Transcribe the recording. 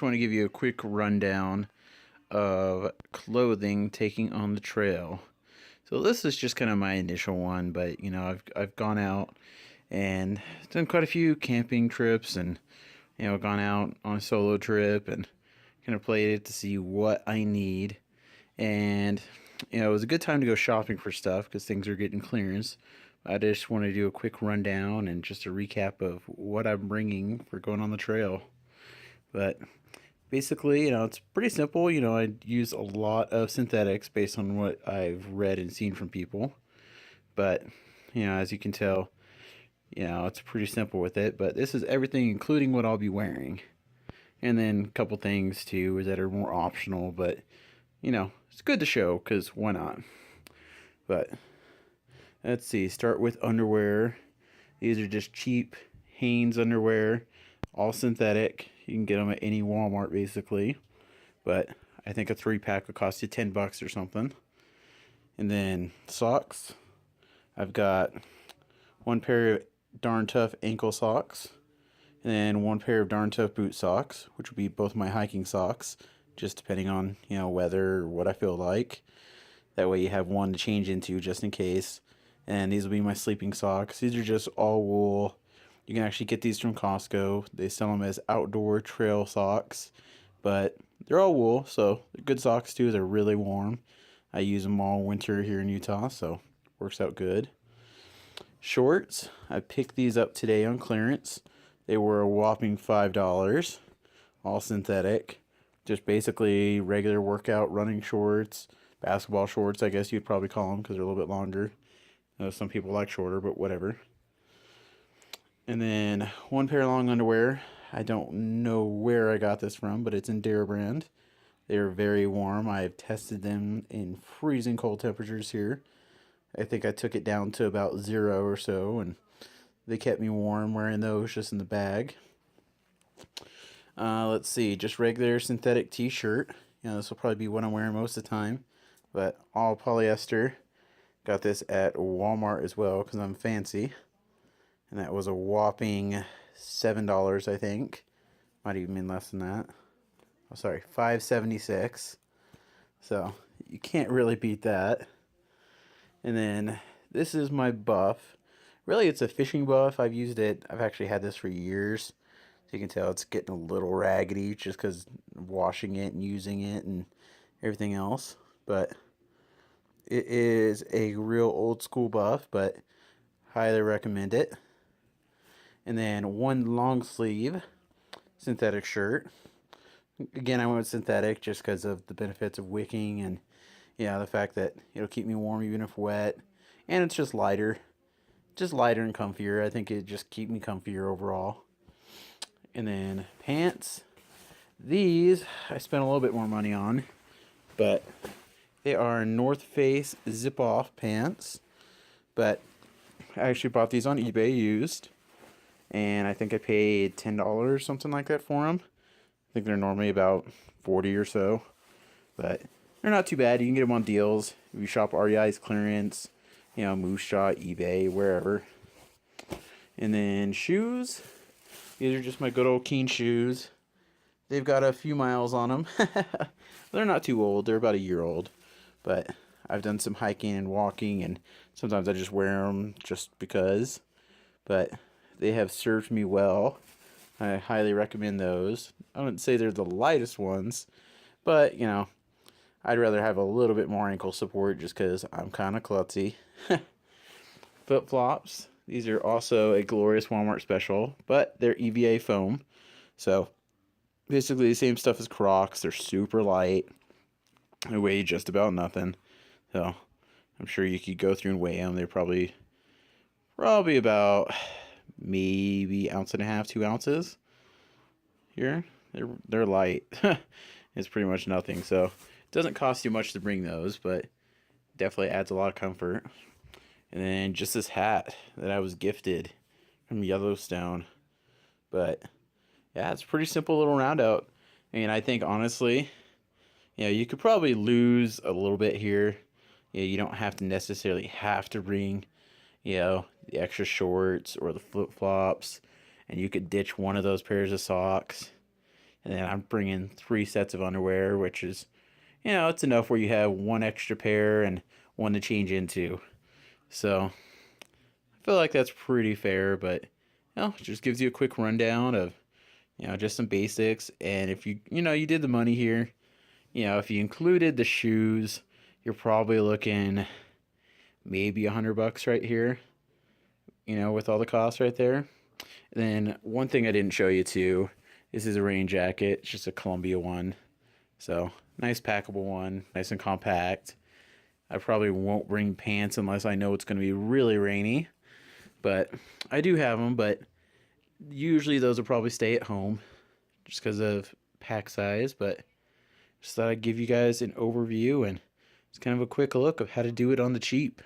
just want to give you a quick rundown of clothing taking on the trail. So this is just kind of my initial one, but I've gone out and done quite a few camping trips, and gone out on a solo trip and kind of played it to see what I need. And it was a good time to go shopping for stuff because things are getting clearance. I just want to do a quick rundown and just a recap of what I'm bringing for going on the trail. But basically, it's pretty simple. I use a lot of synthetics based on what I've read and seen from people. But, as you can tell, it's pretty simple with it. But this is everything, including what I'll be wearing. And then a couple things, too, that are more optional. But, it's good to show because why not? But, let's see. Start with underwear. These are just cheap Hanes underwear, all synthetic. You can get them at any Walmart basically, but I think a 3-pack would cost you $10 or something. And then socks. I've got one pair of Darn Tough ankle socks, and then one pair of Darn Tough boot socks, which would be both my hiking socks, just depending on weather or what I feel like. That way you have one to change into just in case. And these will be my sleeping socks. These are just all wool. You can actually get these from Costco. They sell them as outdoor trail socks, but they're all wool, so they're good socks too. They're really warm. I use them all winter here in Utah, so works out good. Shorts. I picked these up today on clearance. They were a whopping $5, all synthetic. Just basically regular workout running shorts, basketball shorts, I guess you'd probably call them because they're a little bit longer. Some people like shorter, but whatever. And then one pair of long underwear. I don't know where I got this from, but it's in Dare brand. They're very warm. I've tested them in freezing cold temperatures here. I think I took it down to about 0 or so, and they kept me warm wearing those just in the bag. Let's see, just regular synthetic t-shirt. This will probably be what I'm wearing most of the time, but all polyester. Got this at Walmart as well because I'm fancy. And that was a whopping $7, I think. Might even been less than that. Oh, sorry, $5.76. So you can't really beat that. And then this is my buff. Really, it's a fishing buff. I've used it. I've actually had this for years. So you can tell it's getting a little raggedy just because of washing it and using it and everything else. But it is a real old school buff, but highly recommend it. And then one long sleeve synthetic shirt. Again, I went with synthetic just because of the benefits of wicking and the fact that it'll keep me warm even if wet. And it's just lighter. Just lighter and comfier. I think it just keep me comfier overall. And then pants. These I spent a little bit more money on, but they are North Face zip-off pants. But I actually bought these on eBay used. And I think I paid $10, something like that for them. I think they're normally about 40 or so. But they're not too bad. You can get them on deals. If you shop REI's clearance, Moose Shot, eBay, wherever. And then shoes. These are just my good old Keen shoes. They've got a few miles on them. They're not too old. They're about a year old. But I've done some hiking and walking, and sometimes I just wear them just because. But they have served me well. I highly recommend those. I wouldn't say they're the lightest ones, but, I'd rather have a little bit more ankle support just because I'm kind of klutzy. Flip-flops. These are also a glorious Walmart special, but they're EVA foam. So, basically the same stuff as Crocs. They're super light. They weigh just about nothing. So, I'm sure you could go through and weigh them. They're probably about maybe ounce and a half, 2 ounces. Here, they're light. It's pretty much nothing. So it doesn't cost you much to bring those, but definitely adds a lot of comfort. And then just this hat that I was gifted from Yellowstone. But yeah, it's a pretty simple little roundout. And I think honestly, you could probably lose a little bit here. You don't have to necessarily have to bring the extra shorts or the flip-flops, and you could ditch one of those pairs of socks. And then I'm bringing 3 sets of underwear, which is, it's enough where you have one extra pair and one to change into. So I feel like that's pretty fair, but it just gives you a quick rundown of, just some basics. And if you did the money here, if you included the shoes, you're probably looking maybe $100 right here, with all the costs right there. And then one thing I didn't show you too, this is a rain jacket. It's just a Columbia one. So nice packable one, nice and compact. I probably won't bring pants unless I know it's going to be really rainy. But I do have them, but usually those will probably stay at home just because of pack size. But just thought I'd give you guys an overview and it's kind of a quick look of how to do it on the cheap.